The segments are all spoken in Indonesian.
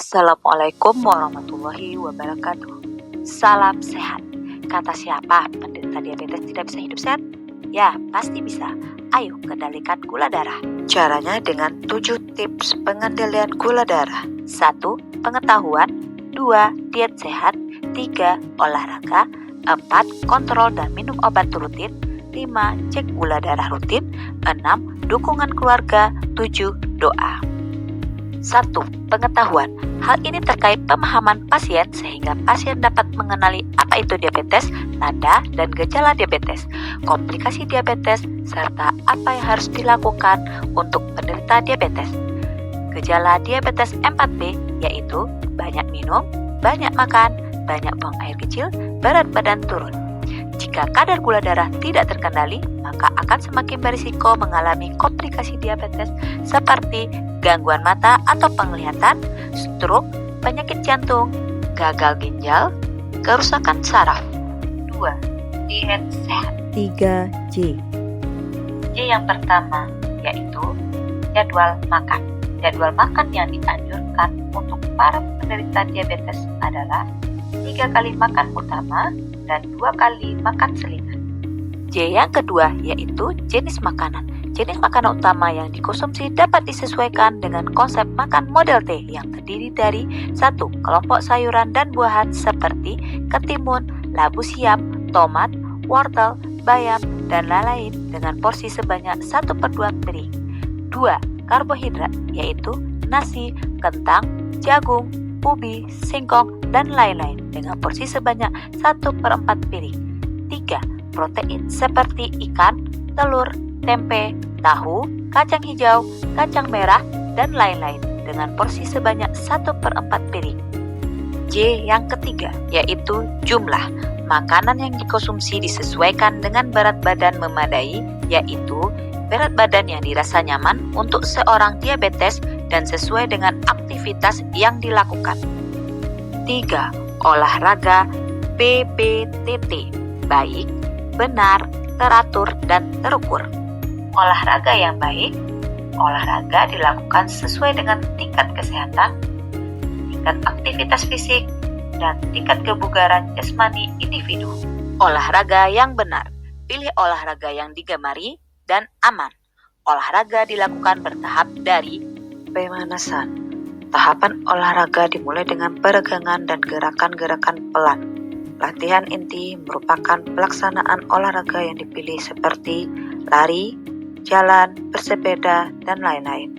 Assalamualaikum warahmatullahi wabarakatuh. Salam sehat. Kata siapa penderita diabetes tidak bisa hidup sehat? Ya, pasti bisa. Ayo kendalikan gula darah. Caranya dengan 7 tips pengendalian gula darah. 1. Pengetahuan. 2. Diet sehat. 3. Olahraga. 4. Kontrol dan minum obat rutin. 5. Cek gula darah rutin. 6. Dukungan keluarga. 7. Doa. 1. Pengetahuan. Hal ini terkait pemahaman pasien sehingga pasien dapat mengenali apa itu diabetes, tanda dan gejala diabetes, komplikasi diabetes, serta apa yang harus dilakukan untuk penderita diabetes. Gejala diabetes 4B yaitu banyak minum, banyak makan, banyak buang air kecil, berat badan turun. Jika kadar gula darah tidak terkendali, maka akan semakin berisiko mengalami komplikasi diabetes seperti gangguan mata atau penglihatan, stroke, penyakit jantung, gagal ginjal, kerusakan saraf. 2. Diet sehat. 3J. J yang pertama yaitu jadwal makan. Jadwal makan yang dianjurkan untuk para penderita diabetes adalah 3 kali makan utama dan 2 kali makan selingan. J yang kedua yaitu jenis makanan. Jenis makanan utama yang dikonsumsi dapat disesuaikan dengan konsep makan model T yang terdiri dari 1. Kelompok sayuran dan buahan seperti ketimun, labu siam, tomat, wortel, bayam, dan lain-lain dengan porsi sebanyak 1/2 piring. 2. Karbohidrat yaitu nasi, kentang, jagung, ubi, singkong, dan lain-lain dengan porsi sebanyak 1/4 piring. 3. Protein seperti ikan, telur, tempe, tahu, kacang hijau, kacang merah, dan lain-lain dengan porsi sebanyak 1/4 piring. J yang ketiga yaitu jumlah. Makanan yang dikonsumsi disesuaikan dengan berat badan memadai, yaitu berat badan yang dirasa nyaman untuk seorang diabetes dan sesuai dengan aktivitas yang dilakukan. 3. Olahraga BBTT, baik, benar, teratur, dan terukur. Olahraga yang baik, olahraga dilakukan sesuai dengan tingkat kesehatan, tingkat aktivitas fisik, dan tingkat kebugaran jasmani individu. Olahraga yang benar, pilih olahraga yang digemari dan aman. Olahraga dilakukan bertahap dari pemanasan. Tahapan olahraga dimulai dengan peregangan dan gerakan-gerakan pelan. Latihan inti merupakan pelaksanaan olahraga yang dipilih seperti lari, jalan, bersepeda, dan lain-lain.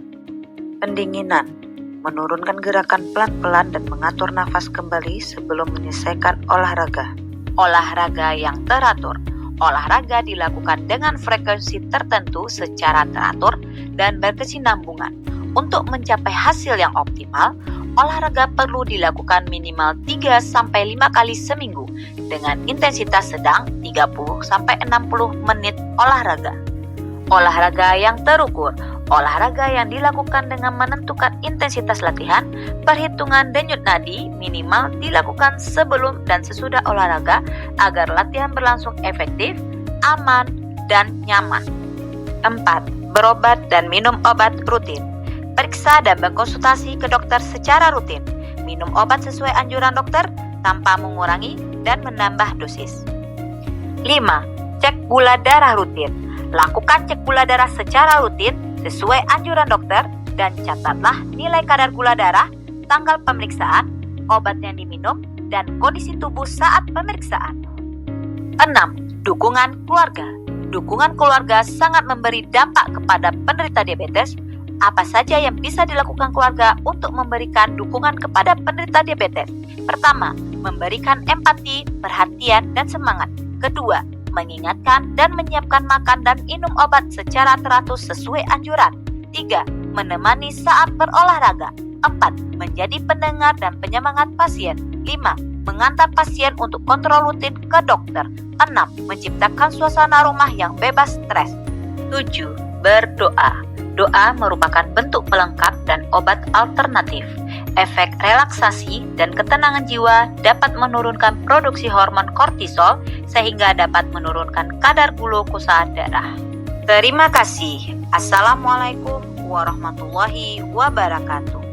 Pendinginan, menurunkan gerakan pelan-pelan dan mengatur nafas kembali sebelum menyelesaikan olahraga. Olahraga yang teratur. Olahraga dilakukan dengan frekuensi tertentu secara teratur dan berkesinambungan. Untuk mencapai hasil yang optimal, olahraga perlu dilakukan minimal 3-5 kali seminggu dengan intensitas sedang 30-60 menit olahraga. Olahraga yang terukur. Olahraga yang dilakukan dengan menentukan intensitas latihan, perhitungan denyut nadi minimal dilakukan sebelum dan sesudah olahraga agar latihan berlangsung efektif, aman, dan nyaman. 4. Berobat dan minum obat rutin. Periksa dan berkonsultasi ke dokter secara rutin. Minum obat sesuai anjuran dokter tanpa mengurangi dan menambah dosis. 5. Cek gula darah rutin. Lakukan cek gula darah secara rutin sesuai anjuran dokter dan catatlah nilai kadar gula darah, tanggal pemeriksaan, obat yang diminum, dan kondisi tubuh saat pemeriksaan. 6. Dukungan keluarga. Dukungan keluarga sangat memberi dampak kepada penderita diabetes. Apa saja yang bisa dilakukan keluarga untuk memberikan dukungan kepada penderita diabetes? Pertama, memberikan empati, perhatian, dan semangat. Kedua, mengingatkan dan menyiapkan makan dan minum obat secara teratur sesuai anjuran. 3. Menemani saat berolahraga. 4. Menjadi pendengar dan penyemangat pasien. 5. Mengantar pasien untuk kontrol rutin ke dokter. 6. Menciptakan suasana rumah yang bebas stres. 7. Berdoa. Doa merupakan bentuk pelengkap dan obat alternatif. Efek relaksasi dan ketenangan jiwa dapat menurunkan produksi hormon kortisol sehingga dapat menurunkan kadar glukosa darah. Terima kasih. Assalamualaikum warahmatullahi wabarakatuh.